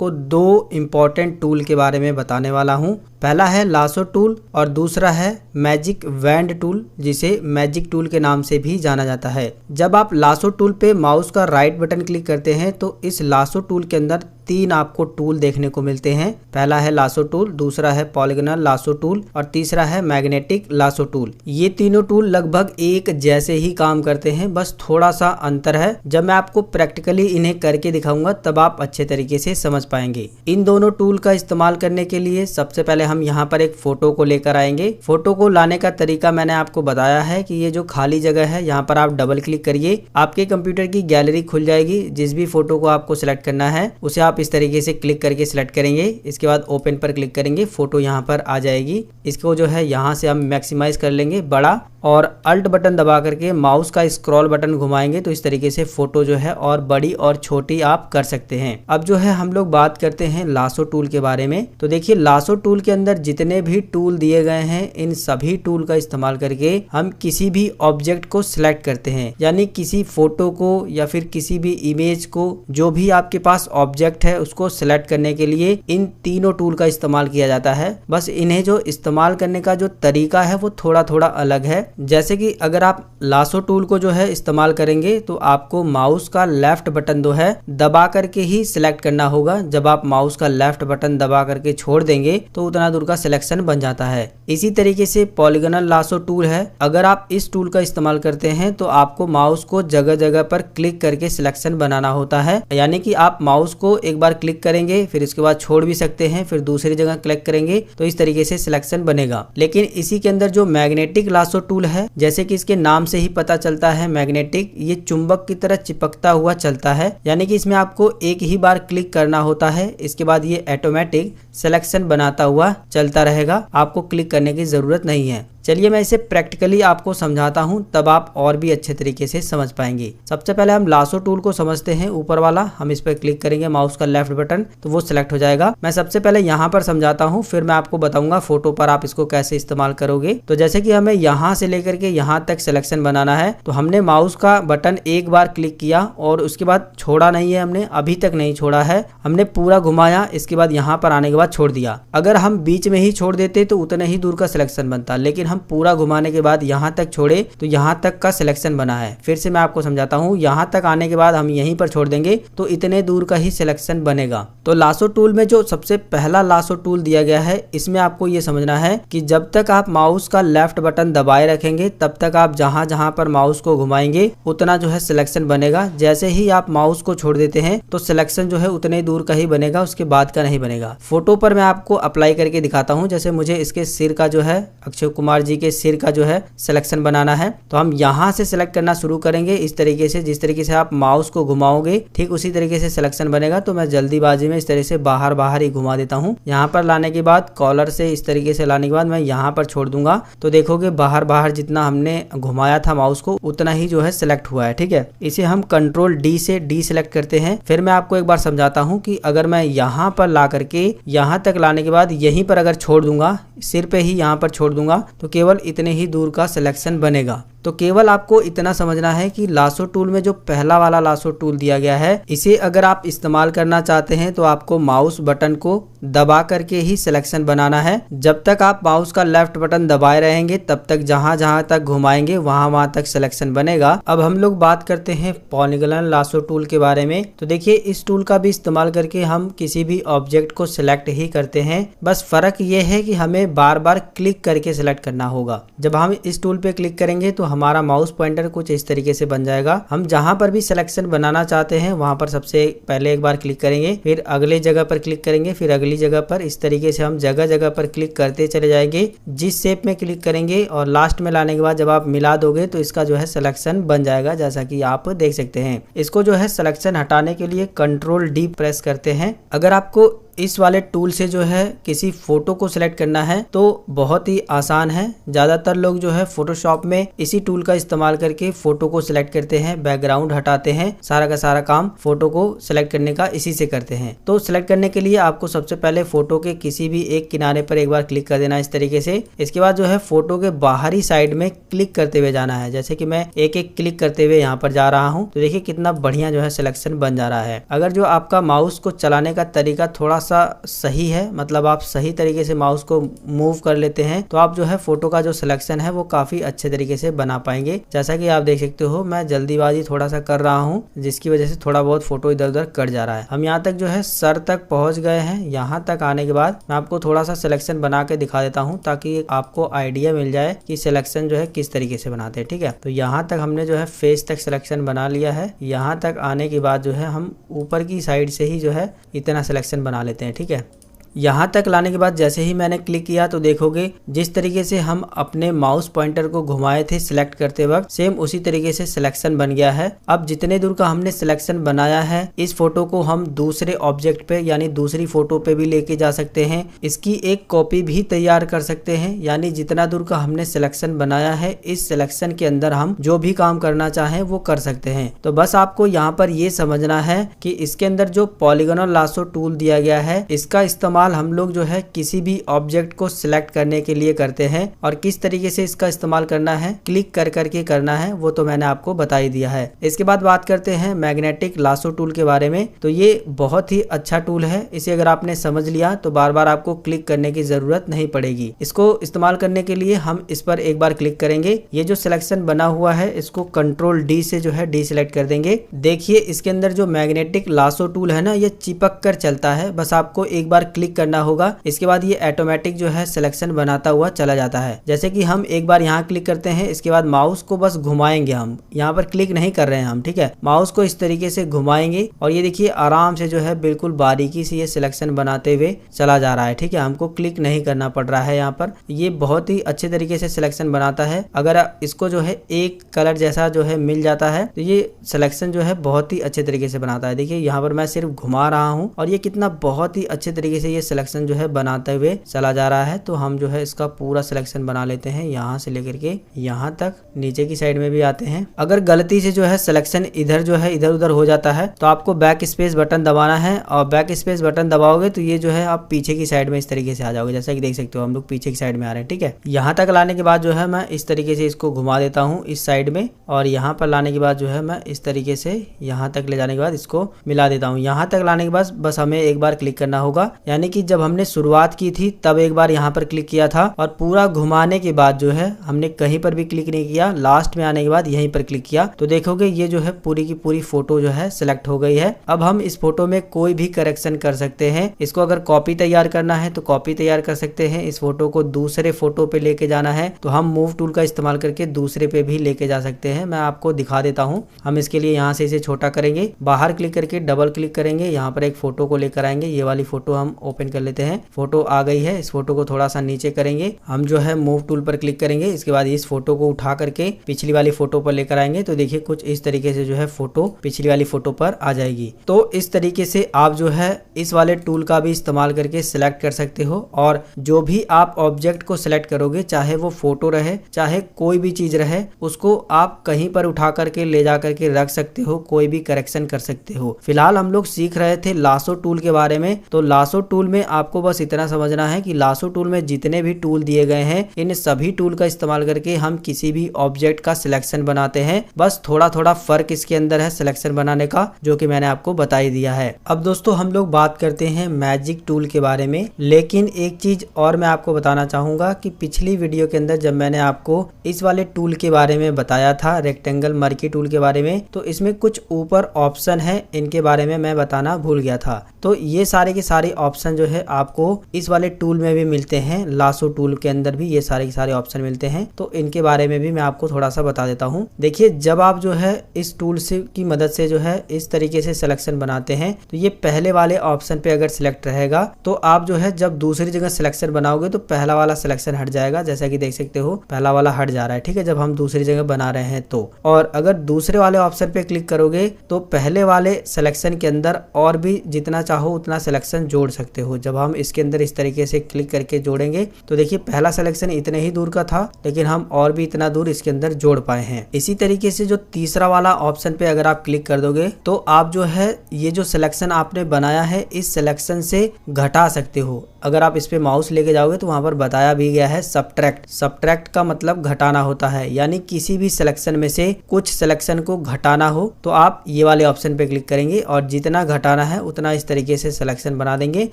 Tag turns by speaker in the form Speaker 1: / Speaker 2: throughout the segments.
Speaker 1: आपको दो important tool के बारे में बताने वाला हूं। पहला है लासो टूल और दूसरा है मैजिक वैंड टूल, जिसे मैजिक टूल के नाम से भी जाना जाता है। जब आप लासो टूल पे माउस का राइट बटन क्लिक करते हैं तो इस लासो टूल के अंदर तीन आपको टूल देखने को मिलते हैं। पहला है लासो टूल, दूसरा है पॉलीगोनल लासो टूल और तीसरा है मैग्नेटिक लासो टूल। ये तीनों टूल लगभग एक जैसे ही काम करते हैं, बस थोड़ा सा अंतर है। जब मैं आपको प्रैक्टिकली इन्हें करके दिखाऊंगा तब आप अच्छे तरीके से समझ पाएंगे। इन दोनों टूल का इस्तेमाल करने के लिए सबसे पहले हम यहाँ पर एक फोटो को लेकर आएंगे। फोटो को लाने का तरीका मैंने आपको बताया है कि ये जो खाली जगह है यहाँ पर आप डबल क्लिक करिए, आपके कंप्यूटर की गैलरी खुल जाएगी। जिस भी फोटो को आपको सिलेक्ट करना है उसे आप इस तरीके से क्लिक करके सिलेक्ट करेंगे। इसके बाद ओपन पर क्लिक करेंगे, फोटो यहाँ पर आ जाएगी। इसको जो है यहाँ से हम मैक्सिमाइज कर लेंगे बड़ा, और अल्ट बटन दबा करके माउस का स्क्रॉल बटन घुमाएंगे तो इस तरीके से फोटो जो है और बड़ी और छोटी आप कर सकते हैं। अब जो है हम लोग बात करते हैं लासो टूल के बारे में। तो देखिए लासो टूल के अंदर जितने भी टूल दिए गए हैं, इन सभी टूल का इस्तेमाल करके हम किसी भी ऑब्जेक्ट को सिलेक्ट करते हैं, यानी किसी फोटो को या फिर किसी भी इमेज को, जो भी आपके पास ऑब्जेक्ट है उसको सिलेक्ट करने के लिए इन तीनों टूल का इस्तेमाल किया जाता है। बस इन्हें जो इस्तेमाल करने का जो तरीका है वो थोड़ा थोड़ा अलग है। जैसे कि अगर आप लासो टूल को जो है इस्तेमाल करेंगे तो आपको माउस का लेफ्ट बटन जो है दबा करके ही सिलेक्ट करना होगा। जब आप माउस का लेफ्ट बटन दबा करके छोड़ देंगे तो उतना दूर का सिलेक्शन बन जाता है। इसी तरीके से पॉलीगोनल लासो टूल है, अगर आप इस टूल का इस्तेमाल करते हैं तो आपको माउस को जगह जगह पर क्लिक करके सिलेक्शन बनाना होता है। यानी कि आप माउस को एक बार क्लिक करेंगे, फिर इसके बाद छोड़ भी सकते हैं, फिर दूसरी जगह क्लिक करेंगे तो इस तरीके से सिलेक्शन बनेगा। लेकिन इसी के अंदर जो मैग्नेटिक लासो टूल है, जैसे कि इसके नाम से ही पता चलता है मैग्नेटिक, ये चुंबक की तरह चिपकता हुआ चलता है। यानी कि इसमें आपको एक ही बार क्लिक करना होता है, इसके बाद ये ऑटोमेटिक सिलेक्शन बनाता हुआ चलता रहेगा, आपको क्लिक करने की जरूरत नहीं है। चलिए मैं इसे प्रैक्टिकली आपको समझाता हूं, तब आप और भी अच्छे तरीके से समझ पाएंगे। सबसे पहले हम लासो टूल को समझते हैं। ऊपर वाला हम इस पर क्लिक करेंगे, माउस का लेफ्ट बटन, तो वो सिलेक्ट हो जाएगा। मैं सबसे पहले यहाँ पर समझाता हूँ, फिर मैं आपको बताऊंगा फोटो पर आप इसको कैसे इस्तेमाल करोगे। तो जैसे कि हमें यहाँ से लेकर के यहाँ तक सिलेक्शन बनाना है, तो हमने माउस का बटन एक बार क्लिक किया और उसके बाद छोड़ा नहीं है, हमने अभी तक नहीं छोड़ा है, हमने पूरा घुमाया, इसके बाद यहाँ पर आने के बाद छोड़ दिया। अगर हम बीच में ही छोड़ देते तो उतना ही दूर का सिलेक्शन बनता, लेकिन हम पूरा घुमाने के बाद यहाँ तक छोड़े तो यहाँ तक का सिलेक्शन बना है। फिर से मैं आपको समझाता हूँ, यहाँ तक आने के बाद हम यहीं पर छोड़ देंगे तो इतने दूर का ही सिलेक्शन बनेगा। तो लासो टूल में जो सबसे पहला लासो टूल दिया गया है, इसमें आपको ये समझना है कि जब तक आप माउस का लेफ्ट बटन दबाए रखेंगे तब तक आप जहां जहां पर माउस को घुमाएंगे उतना जो है सिलेक्शन बनेगा। जैसे ही आप माउस को छोड़ देते हैं तो सिलेक्शन जो है उतने दूर का ही बनेगा, उसके बाद का नहीं बनेगा। फोटो पर मैं आपको अप्लाई करके दिखाता हूँ। जैसे मुझे इसके सिर का जो है, अक्षय कुमार जी के सिर का जो है सिलेक्शन बनाना है, तो हम यहाँ से सिलेक्ट करना शुरू करेंगे इस तरीके से। जिस तरीके से आप माउस को घुमाओगे ठीक उसी तरीके से सिलेक्शन बनेगा। तो मैं जल्दीबाजी में इस तरह से बाहर बाहर ही घुमा देता हूँ। यहाँ पर लाने के बाद कॉलर से इस तरीके से लाने के बाद मैं यहाँ पर छोड़ दूंगा, तो देखोगे बाहर बाहर जितना हमने घुमाया था माउस को उतना ही जो है सिलेक्ट हुआ है। ठीक है, इसे हम कंट्रोल डी से डी सिलेक्ट करते हैं। फिर मैं आपको एक बार समझाता हूँ कि अगर मैं यहाँ पर ला करके यहाँ तक लाने के बाद यहीं पर अगर छोड़ दूंगा, सिर पे ही यहाँ पर छोड़ दूंगा, तो केवल इतने ही दूर का सिलेक्शन बनेगा। तो केवल आपको इतना समझना है कि लासो टूल में जो पहला वाला लासो टूल दिया गया है, इसे अगर आप इस्तेमाल करना चाहते हैं तो आपको माउस बटन को दबा करके ही सिलेक्शन बनाना है। जब तक आप माउस का लेफ्ट बटन दबाए रहेंगे तब तक जहां जहां तक घुमाएंगे वहां तक सिलेक्शन बनेगा। अब हम लोग बात करते हैं पॉलीगोनल लासो टूल के बारे में। तो देखिए इस टूल का भी इस्तेमाल करके हम किसी भी ऑब्जेक्ट को सिलेक्ट ही करते हैं, बस फर्क ये है कि हमें बार बार क्लिक करके सिलेक्ट करना होगा। जब हम इस टूल पे क्लिक करेंगे तो हमारा माउस पॉइंटर कुछ इस तरीके से बन जाएगा। हम जहां पर भी सिलेक्शन बनाना चाहते हैं वहां पर सबसे पहले एक बार क्लिक करेंगे, फिर अगले जगह पर क्लिक करेंगे, फिर अगली जगह पर, इस तरीके से हम जगह जगह पर क्लिक करते चले जाएंगे। जिस शेप में क्लिक करेंगे और लास्ट में लाने के बाद जब आप मिला दोगे तो इसका जो है सिलेक्शन बन जाएगा, जैसा कि आप देख सकते हैं। इसको जो है सिलेक्शन हटाने के लिए कंट्रोल डी प्रेस करते हैं। अगर आपको इस वाले टूल से जो है किसी फोटो को सिलेक्ट करना है तो बहुत ही आसान है। ज्यादातर लोग जो है फोटोशॉप में इसी टूल का इस्तेमाल करके फोटो को सिलेक्ट करते हैं, बैकग्राउंड हटाते हैं, सारा का सारा काम फोटो को सिलेक्ट करने का इसी से करते हैं। तो सिलेक्ट करने के लिए आपको सबसे पहले फोटो के किसी भी एक किनारे पर एक बार क्लिक कर देना इस तरीके से। इसके बाद जो है फोटो के बाहरी साइड में क्लिक करते हुए जाना है। जैसे कि मैं एक एक क्लिक करते हुए यहाँ पर जा रहा हूँ तो देखिए कितना बढ़िया जो है सिलेक्शन बन जा रहा है। अगर जो आपका माउस को चलाने का तरीका थोड़ा सा सही है, मतलब आप सही तरीके से माउस को मूव कर लेते हैं, तो आप जो है फोटो का जो सिलेक्शन है वो काफी अच्छे तरीके से बना पाएंगे। जैसा कि आप देख सकते हो मैं जल्दीबाजी थोड़ा सा कर रहा हूँ जिसकी वजह से थोड़ा बहुत फोटो इधर उधर कट जा रहा है। हम यहाँ तक जो है सर तक पहुंच गए हैं। यहाँ तक आने के बाद मैं आपको थोड़ा सा सिलेक्शन बना के दिखा देता हूँ ताकि आपको आइडिया मिल जाए कि सिलेक्शन जो है किस तरीके से बनाते हैं। ठीक है, तो यहाँ तक हमने जो है फेस तक सिलेक्शन बना लिया है। यहाँ तक आने के बाद जो है हम ऊपर की साइड से ही जो है इतना सिलेक्शन बना लेते हैं। ठीक है, यहाँ तक लाने के बाद जैसे ही मैंने क्लिक किया तो देखोगे जिस तरीके से हम अपने माउस पॉइंटर को घुमाए थे सिलेक्ट करते वक्त, सेम उसी तरीके से सिलेक्शन बन गया है। अब जितने दूर का हमने सिलेक्शन बनाया है इस फोटो को हम दूसरे ऑब्जेक्ट पे यानी दूसरी फोटो पे भी लेके जा सकते हैं। इसकी एक कॉपी भी तैयार कर सकते हैं, यानी जितना दूर का हमने सिलेक्शन बनाया है इस सिलेक्शन के अंदर हम जो भी काम करना चाहें वो कर सकते हैं। तो बस आपको यहाँ पर ये समझना है कि इसके अंदर जो पॉलीगोनल लासो टूल दिया गया है इसका इस्तेमाल हम लोग जो है किसी भी ऑब्जेक्ट को सिलेक्ट करने के लिए करते हैं, और किस तरीके से इसका इस्तेमाल करना है क्लिक कर करके करना है वो तो मैंने आपको बता ही दिया है। इसके बाद बात करते हैं मैग्नेटिक लासो टूल के बारे में। तो ये बहुत ही अच्छा टूल है, इसे अगर आपने समझ लिया तो बार बार आपको क्लिक करने की जरूरत नहीं पड़ेगी। इसको इस्तेमाल करने के लिए हम इस पर एक बार क्लिक करेंगे। ये जो सिलेक्शन बना हुआ है इसको कंट्रोल डी से जो है डी सिलेक्ट कर देंगे। देखिए इसके अंदर जो मैग्नेटिक लासो टूल है ना ये चिपक कर चलता है, बस आपको एक बार क्लिक करना होगा। इसके बाद ये ऑटोमेटिक जो है सिलेक्शन बनाता हुआ चला जाता है। जैसे कि हम एक बार यहाँ क्लिक करते हैं, इसके बाद माउस को बस घुमाएंगे, हम यहाँ पर क्लिक नहीं कर रहे हैं हम, ठीक है, माउस को इस तरीके से घुमाएंगे और ये देखिए आराम से जो है बिल्कुल बारीकी से ये सिलेक्शन बनाते हुए चला जा रहा है। ठीक है, हमको क्लिक नहीं करना पड़ रहा है यहाँ पर। ये बहुत ही अच्छे तरीके से सिलेक्शन बनाता है। अगर इसको जो है एक कलर जैसा जो है मिल जाता है तो ये सिलेक्शन जो है बहुत ही अच्छे तरीके से बनाता है। देखिए यहाँ पर मैं सिर्फ घुमा रहा हूँ और ये कितना बहुत ही अच्छे तरीके से ये सिलेक्शन जो है बनाते हुए चला जा रहा है। तो हम जो है इसका पूरा सिलेक्शन बना लेते हैं, यहाँ से लेकर के यहाँ तक, नीचे की साइड में भी आते हैं। अगर गलती से जो है सिलेक्शन इधर जो है इधर उधर हो जाता है तो आपको बैक स्पेस बटन दबाना है, और बैक स्पेस बटन दबाओगे तो ये जो है आप पीछे की साइड में इस तरीके से आ जाओगे। जैसा कि देख सकते हो हम लोग पीछे की साइड में आ रहे हैं। ठीक है, यहाँ तक लाने के बाद जो है मैं इस तरीके से इसको घुमा देता हूँ इस साइड में, और यहाँ पर लाने के बाद जो है मैं इस तरीके से यहाँ तक ले जाने के बाद इसको मिला देता हूँ। यहाँ तक लाने के बाद बस हमें एक बार क्लिक करना होगा, यानी कि जब हमने शुरुआत की थी तब एक बार यहाँ पर क्लिक किया था, और पूरा घुमाने के बाद जो है हमने कहीं पर भी क्लिक नहीं किया, लास्ट में आने के बाद यहीं पर क्लिक किया तो देखोगे ये जो है पूरी की पूरी फोटो जो है सिलेक्ट हो गई है। अब हम इस फोटो में कोई भी करेक्शन कर सकते हैं। इसको अगर कॉपी तैयार करना है तो कॉपी तैयार कर सकते हैं। इस फोटो को दूसरे फोटो पे लेके जाना है तो हम मूव टूल का इस्तेमाल करके दूसरे पे भी लेके जा सकते हैं। मैं आपको दिखा देता हूँ। हम इसके लिए यहाँ से इसे छोटा करेंगे, बाहर क्लिक करके डबल क्लिक करेंगे, यहाँ पर एक फोटो को लेकर आएंगे। ये वाली फोटो हम ओपन कर लेते हैं। फोटो आ गई है, इस फोटो को थोड़ा सा नीचे करेंगे, हम जो है मूव टूल पर क्लिक करेंगे। इसके बाद इस फोटो को उठा करके पिछली वाली फोटो पर लेकर आएंगे तो देखिए कुछ इस तरीके से जो है फोटो पिछली वाली फोटो पर आ जाएगी। तो इस तरीके से आप जो है इस वाले टूल का भी इस्तेमाल करके सिलेक्ट कर सकते हो, और जो भी आप ऑब्जेक्ट को सिलेक्ट करोगे, चाहे वो फोटो रहे चाहे कोई भी चीज रहे, उसको आप कहीं पर उठा करके ले जा करके रख सकते हो, कोई भी करेक्शन कर सकते हो। फिलहाल हम लोग सीख रहे थे लासो टूल के बारे में। तो लासो टूल में आपको बस इतना समझना है कि लासो टूल में जितने भी टूल दिए गए हैं इन सभी टूल का इस्तेमाल करके हम किसी भी ऑब्जेक्ट का सिलेक्शन बनाते हैं। बस थोड़ा थोड़ा फर्क इसके अंदर है सिलेक्शन बनाने का, जो कि मैंने आपको बता ही दिया है। अब दोस्तों हम लोग बात करते हैं मैजिक टूल के बारे में, लेकिन एक चीज और मैं आपको बताना चाहूंगा कि पिछली वीडियो के अंदर जब मैंने आपको इस वाले टूल के बारे में बताया था, रेक्टेंगल मर्की टूल के बारे में, तो इसमें कुछ ऊपर ऑप्शन है, इनके बारे में मैं बताना भूल गया था। तो ये सारे के सारे ऑप्शन जो है आपको इस वाले टूल में भी मिलते हैं, लासो टूल के अंदर भी ये सारे के सारे ऑप्शन मिलते हैं। तो इनके बारे में भी मैं आपको थोड़ा सा बता देता हूँ। देखिए जब आप जो है इस टूल से की मदद से जो है इस तरीके से सिलेक्शन बनाते हैं तो ये पहले वाले ऑप्शन पे अगर सिलेक्ट रहेगा तो आप जो है जब दूसरी जगह सिलेक्शन बनाओगे तो पहला वाला सिलेक्शन हट जाएगा। जैसा कि देख सकते हो पहला वाला हट जा रहा है, ठीक है, जब हम दूसरी जगह बना रहे हैं तो। और अगर दूसरे वाले ऑप्शन पे क्लिक करोगे तो पहले वाले सिलेक्शन के अंदर और भी जितना चाहो उतना सिलेक्शन जोड़ सकते हो। हो। जब हम इसके अंदर इस तरीके से क्लिक करके जोड़ेंगे तो देखिए पहला सिलेक्शन इतने ही दूर का था, लेकिन हम और भी इतना दूर इसके अंदर जोड़ पाए हैं। इसी तरीके से जो तीसरा वाला ऑप्शन पे अगर आप क्लिक कर दोगे तो आप जो है ये जो सिलेक्शन आपने बनाया है इस सिलेक्शन से घटा सकते हो। अगर आप इस पे माउस लेके जाओगे तो वहां पर बताया भी गया है सब्ट्रैक्ट। सब्ट्रैक्ट का मतलब घटाना होता है, यानी किसी भी सिलेक्शन में से कुछ सिलेक्शन को घटाना हो तो आप ये वाले ऑप्शन पे क्लिक करेंगे और जितना घटाना है उतना इस तरीके से सिलेक्शन बना देंगे।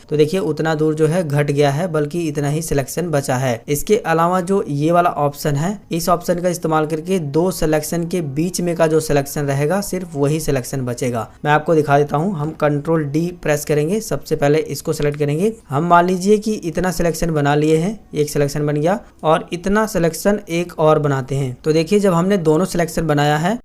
Speaker 1: तो देखिए उतना दूर जो है घट गया है, बल्कि इतना ही सिलेक्शन बचा है। इसके अलावा जो ये वाला ऑप्शन है, इस ऑप्शन का इस्तेमाल करके दो सिलेक्शन के बीच में का जो सिलेक्शन रहेगा सिर्फ वही सिलेक्शन बचेगा। मैं आपको दिखा देता हूँ। हम कंट्रोल डी प्रेस करेंगे, सबसे पहले इसको सेलेक्ट करेंगे। हम मान लीजिए कि इतना सिलेक्शन बना लिए हैं, एक सिलेक्शन बन गया और इतना सिलेक्शन एक और बनाते हैं। तो देखिए जब हमने दोनों सिलेक्शन बनाया है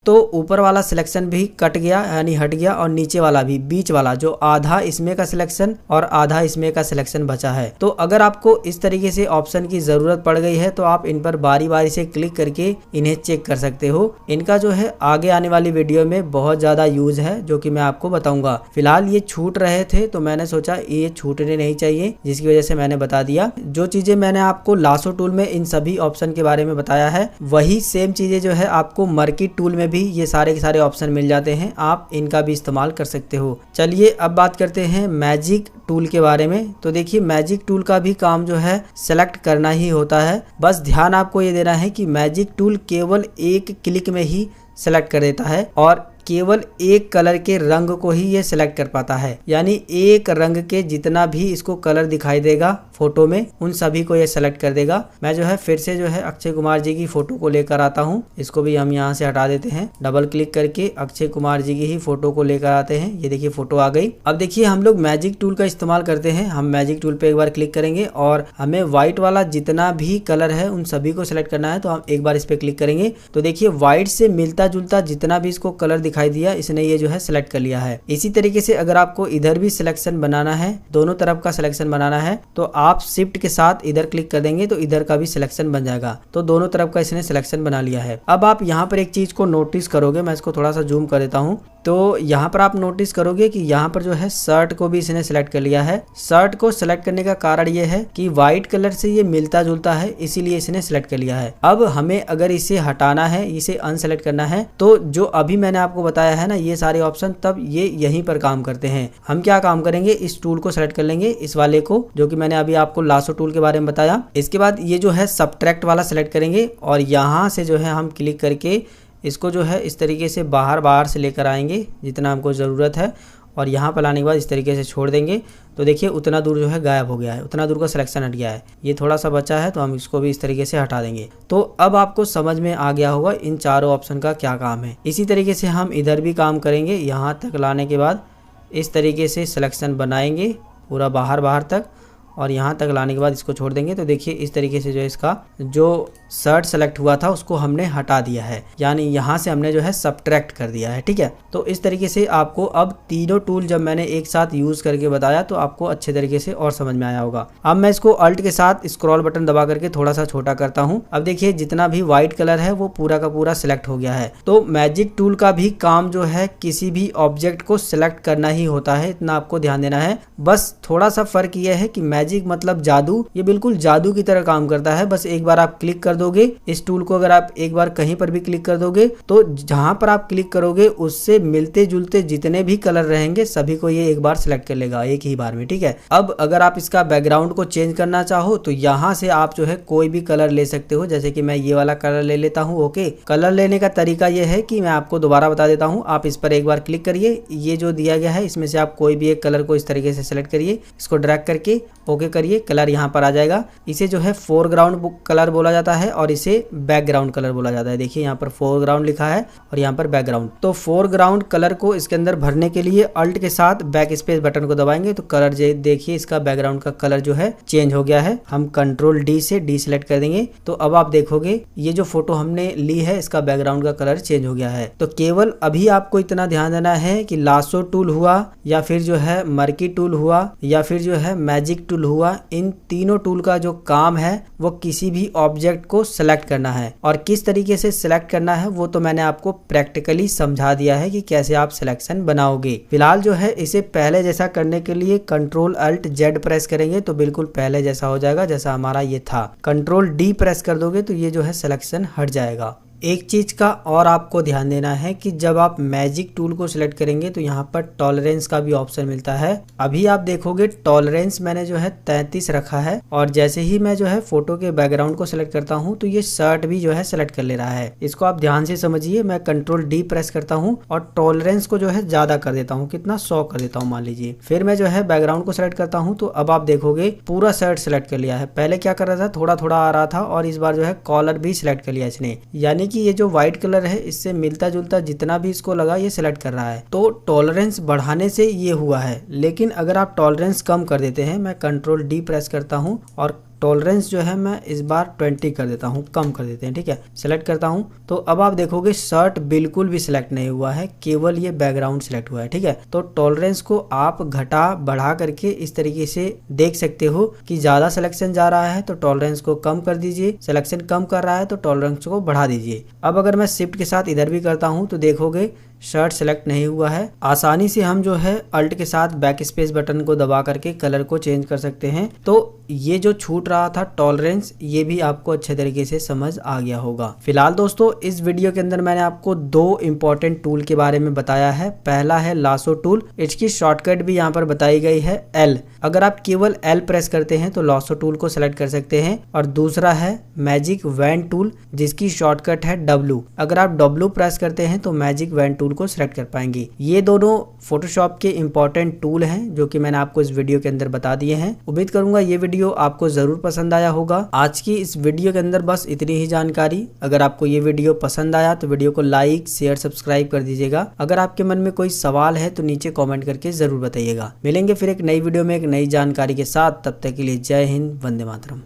Speaker 1: तो ऊपर वाला सिलेक्शन भी कट गया यानी हट गया, और नीचे वाला भी, बीच वाला जो आधा इसमें का सिलेक्शन और आधा इसमें का सिलेक्शन बचा है। तो अगर आपको इस तरीके से ऑप्शन की जरूरत पड़ गई है तो आप इन पर बारी बारी से क्लिक करके इन्हें चेक कर सकते हो। इनका जो है आगे आने वाली वीडियो में बहुत ज्यादा यूज है, जो कि मैं आपको बताऊंगा। फिलहाल ये छूट रहे थे तो मैंने सोचा ये छूटने नहीं चाहिए, जिसकी वजह से मैंने बता दिया। जो चीजें मैंने आपको लासो टूल में इन सभी ऑप्शन के बारे में बताया है, वही सेम चीजें जो है आपको मर्की टूल में भी ये सारे के सारे ऑप्शन मिल जाते हैं। आप इनका भी इस्तेमाल कर सकते हो। चलिए अब बात करते हैं मैजिक टूल के बारे में। तो देखिए मैजिक टूल का भी काम जो है सेलेक्ट करना ही होता है। बस ध्यान आपको ये देना है कि मैजिक टूल केवल एक क्लिक में ही सेलेक्ट कर देता है और केवल एक कलर के रंग को ही ये सिलेक्ट कर पाता है। यानी एक रंग के जितना भी इसको कलर दिखाई देगा फोटो में, उन सभी को ये सेलेक्ट कर देगा। मैं जो है फिर से जो है अक्षय कुमार जी की फोटो को लेकर आता हूँ। इसको भी हम यहाँ से हटा देते हैं। डबल क्लिक करके अक्षय कुमार जी की ही फोटो को लेकर आते हैं। ये देखिए फोटो आ गई। अब देखिए हम लोग मैजिक टूल का इस्तेमाल करते हैं। हम मैजिक टूल पे एक बार क्लिक करेंगे और हमें व्हाइट वाला जितना भी कलर है उन सभी को सिलेक्ट करना है। तो हम एक बार इस पे क्लिक करेंगे तो देखिए व्हाइट से मिलता जुलता जितना भी इसको कलर दिखाई दिया, इसने ये जो है सिलेक्ट कर लिया है। इसी तरीके से अगर आपको इधर भी सिलेक्शन बनाना है, दोनों तरफ का सिलेक्शन बनाना है, तो आप शिफ्ट के साथ इधर क्लिक कर देंगे तो इधर का भी सिलेक्शन बन जाएगा। तो दोनों तरफ का इसने सिलेक्शन बना लिया है। अब आप यहाँ पर एक चीज को नोटिस करोगे, मैं इसको थोड़ा सा जूम कर देता हूँ। तो यहाँ पर आप नोटिस करोगे कि यहाँ पर जो है शर्ट को भी इसने सिलेक्ट कर लिया है। शर्ट को सिलेक्ट करने का कारण ये है कि व्हाइट कलर से ये मिलता जुलता है, इसीलिए इसने सिलेक्ट कर लिया है। अब हमें अगर इसे हटाना है, इसे अनसेलेक्ट करना है, तो जो अभी मैंने आपको बताया है ना ये सारे ऑप्शन, तब ये यहीं पर काम करते हैं। हम क्या काम करेंगे, इस टूल को सेलेक्ट कर लेंगे, इस वाले को, जो कि मैंने अभी आपको लासो टूल के बारे में बताया। इसके बाद ये जो है सब्ट्रैक्ट वाला सेलेक्ट करेंगे और यहाँ से जो है हम क्लिक करके इसको जो है इस तरीके से बाहर से लेकर आएंगे जितना हमको ज़रूरत है, और यहाँ पर लाने के बाद इस तरीके से छोड़ देंगे। तो देखिए उतना दूर जो है गायब हो गया है, उतना दूर का सिलेक्शन हट गया है। ये थोड़ा सा बचा है तो हम इसको भी इस तरीके से हटा देंगे। तो अब आपको समझ में आ गया होगा इन चारों ऑप्शन का क्या काम है। इसी तरीके से हम इधर भी काम करेंगे। यहाँ तक लाने के बाद इस तरीके से सिलेक्शन बनाएंगे पूरा बाहर तक, और यहाँ तक लाने के बाद इसको छोड़ देंगे। तो देखिए इस तरीके से जो इसका जो शर्ट सेलेक्ट हुआ था उसको हमने हटा दिया है, यानी यहाँ से हमने जो है सब्ट्रैक्ट कर दिया है। ठीक है, तो इस तरीके से आपको अब तीनों टूल जब मैंने एक साथ यूज करके बताया तो आपको अच्छे तरीके से और समझ में आया होगा। अब मैं इसको अल्ट के साथ स्क्रॉल बटन दबा करके थोड़ा सा छोटा करता हूँ। अब देखिए जितना भी व्हाइट कलर है वो पूरा का पूरा सिलेक्ट हो गया है। तो मैजिक टूल का भी काम जो है किसी भी ऑब्जेक्ट को सिलेक्ट करना ही होता है, इतना आपको ध्यान देना है। बस थोड़ा सा फर्क यह है कि मैजिक मतलब जादू, ये बिल्कुल जादू की तरह काम करता है। बस एक बार आप क्लिक कर दोगे इस टूल को, अगर आप एक बार कहीं पर भी क्लिक कर दोगे तो जहां पर आप क्लिक करोगे उससे मिलते जुलते जितने भी कलर रहेंगे सभी को ये एक बार सिलेक्ट कर लेगा एक ही बार में। ठीक है, अब अगर आप इसका बैकग्राउंड को चेंज करना चाहो तो यहाँ से आप जो है कोई भी कलर ले सकते हो। जैसे कि मैं ये वाला कलर ले लेता हूँ। ओके, कलर लेने का तरीका ये है कि मैं आपको दोबारा बता देता हूँ। आप इस पर एक बार क्लिक करिए, ये जो दिया गया है इसमें से आप कोई भी एक कलर को इस तरीके से सिलेक्ट करिए, इसको ड्रैग करके ओके करिए, कलर यहाँ पर आ जाएगा। इसे जो है फोरग्राउंड कलर बोला जाता है और इसे बैकग्राउंड कलर बोला जाता है। देखिए यहाँ पर फोरग्राउंड लिखा है और यहाँ पर बैकग्राउंड। तो फोरग्राउंड कलर को इसके अंदर भरने के लिए अल्ट के साथ बैक स्पेस बटन को दबाएंगे तो कलर देखिए इसका बैकग्राउंड का कलर जो है चेंज हो गया है। हम कंट्रोल डी से डी सिलेक्ट कर देंगे तो अब आप देखोगे ये जो फोटो हमने ली है इसका बैकग्राउंड का कलर चेंज हो गया है। तो केवल अभी आपको इतना ध्यान देना है कि लासो टूल हुआ या फिर जो है मर्की टूल हुआ या फिर जो है मैजिक टूल हुआ, इन तीनों टूल का जो काम है वो किसी भी ऑब्जेक्ट को को सिलेक्ट करना है और किस तरीके से सिलेक्ट करना है वो तो मैंने आपको प्रैक्टिकली समझा दिया है कि कैसे आप सिलेक्शन बनाओगे। फिलहाल जो है इसे पहले जैसा करने के लिए Ctrl+Alt+Z प्रेस करेंगे तो बिल्कुल पहले जैसा हो जाएगा जैसा हमारा ये था। Ctrl+D प्रेस कर दोगे तो ये जो है सिलेक्शन हट जाएगा। एक चीज का और आपको ध्यान देना है कि जब आप मैजिक टूल को सिलेक्ट करेंगे तो यहाँ पर टॉलरेंस का भी ऑप्शन मिलता है। अभी आप देखोगे टॉलरेंस मैंने जो है 33 रखा है और जैसे ही मैं जो है फोटो के बैकग्राउंड को सिलेक्ट करता हूँ तो ये शर्ट भी जो है सिलेक्ट कर ले रहा है। इसको आप ध्यान से समझिए। मैं Ctrl+D प्रेस करता हूँ और टॉलरेंस को जो है ज्यादा कर देता हूँ, कितना 100 कर देता हूँ मान लीजिए। फिर मैं जो है बैकग्राउंड को सिलेक्ट करता हूँ तो अब आप देखोगे पूरा शर्ट सिलेक्ट कर लिया है। पहले क्या कर रहा था, थोड़ा थोड़ा आ रहा था और इस बार जो है कॉलर भी सिलेक्ट कर लिया इसने, यानी कि ये जो व्हाइट कलर है इससे मिलता जुलता जितना भी इसको लगा ये सिलेक्ट कर रहा है। तो टॉलरेंस बढ़ाने से ये हुआ है, लेकिन अगर आप टॉलरेंस कम कर देते हैं, मैं Ctrl+D प्रेस करता हूँ और टॉलरेंस जो है मैं इस बार 20 कर देता हूँ, कम कर देते हैं, ठीक है। सिलेक्ट करता हूँ तो अब आप देखोगे शर्ट बिल्कुल भी सिलेक्ट नहीं हुआ है, केवल ये बैकग्राउंड सिलेक्ट हुआ है, ठीक है। तो टॉलरेंस को आप घटा बढ़ा करके इस तरीके से देख सकते हो कि ज्यादा सिलेक्शन जा रहा है तो टॉलरेंस को कम कर दीजिए, सिलेक्शन कम कर रहा है तो टॉलरेंस को बढ़ा दीजिए। अब अगर मैं शिफ्ट के साथ इधर भी करता हूँ तो देखोगे शर्ट सेलेक्ट नहीं हुआ है। आसानी से हम जो है अल्ट के साथ बैक स्पेस बटन को दबा करके कलर को चेंज कर सकते हैं। तो ये जो छूट रहा था टॉलरेंस, ये भी आपको अच्छे तरीके से समझ आ गया होगा। फिलहाल दोस्तों इस वीडियो के अंदर मैंने आपको 2 इंपॉर्टेंट टूल के बारे में बताया है। पहला है लासो टूल, इसकी शॉर्टकट भी यहाँ पर बताई गई है L। अगर आप केवल L प्रेस करते हैं तो लासो टूल को सिलेक्ट कर सकते हैं। और दूसरा है मैजिक वैन टूल, जिसकी शॉर्टकट है W। अगर आप W प्रेस करते हैं तो मैजिक वैन टूल को सिलेक्ट कर पाएंगे। ये दोनों फोटोशॉप के इंपॉर्टेंट टूल हैं जो कि मैंने आपको इस वीडियो के अंदर बता दिए हैं। उम्मीद करूंगा ये वीडियो आपको जरूर पसंद आया होगा। आज की इस वीडियो के अंदर बस इतनी ही जानकारी। अगर आपको ये वीडियो पसंद आया तो वीडियो को लाइक शेयर सब्सक्राइब कर दीजिएगा। अगर आपके मन में कोई सवाल है तो नीचे कॉमेंट करके जरूर बताइएगा। मिलेंगे फिर एक नई वीडियो में एक नई जानकारी के साथ। तब तक के लिए जय हिंद, वंदे मातरम।